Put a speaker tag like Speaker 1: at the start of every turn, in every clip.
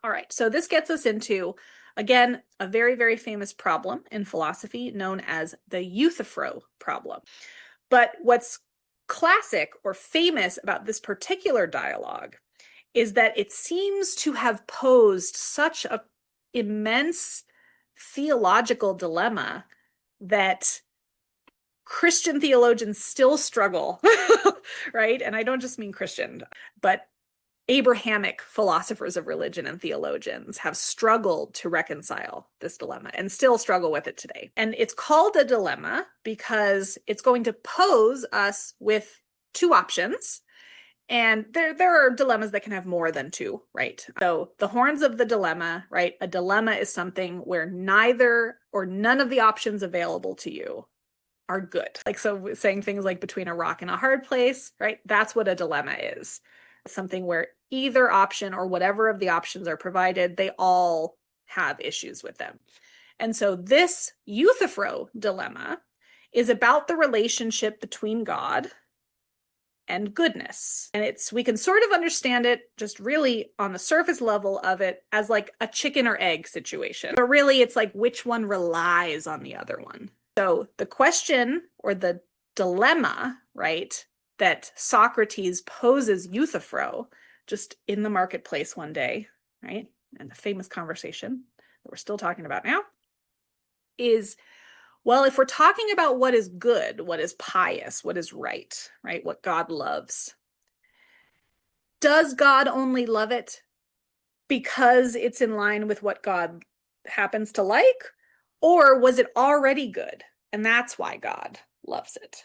Speaker 1: All right, so this gets us into, again, a very, very famous problem in philosophy known as the Euthyphro problem. But what's classic or famous about this particular dialogue is that it seems to have posed such an immense theological dilemma that Christian theologians still struggle, right? And I don't just mean Christian, but Abrahamic philosophers of religion and theologians have struggled to reconcile this dilemma and still struggle with it today. And it's called a dilemma because it's going to pose us with two options. And there are dilemmas that can have more than two, right? So the horns of the dilemma, right? A dilemma is something where neither or none of the options available to you are good. Like, so saying things like between a rock and a hard place, right? That's what a dilemma is. Something where either option or whatever of the options are provided, they all have issues with them. And so this Euthyphro dilemma is about the relationship between God and goodness. And we can sort of understand it just really on the surface level of it as like a chicken or egg situation. But really it's like which one relies on the other one. So the question or the dilemma, right, that Socrates poses Euthyphro just in the marketplace one day, right, and the famous conversation that we're still talking about now, is, well, if we're talking about what is good, what is pious, what is right, what God loves, does God only love it because it's in line with what God happens to like? Or was it already good? And that's why God loves it,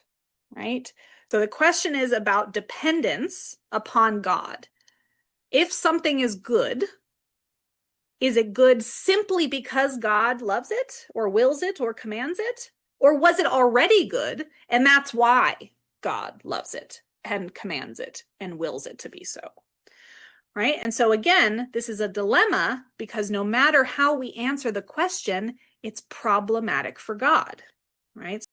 Speaker 1: right? So the question is about dependence upon God. If something is good, is it good simply because God loves it or wills it or commands it? Or was it already good and that's why God loves it and commands it and wills it to be so? Right? And so again, this is a dilemma because no matter how we answer the question, it's problematic for God, right?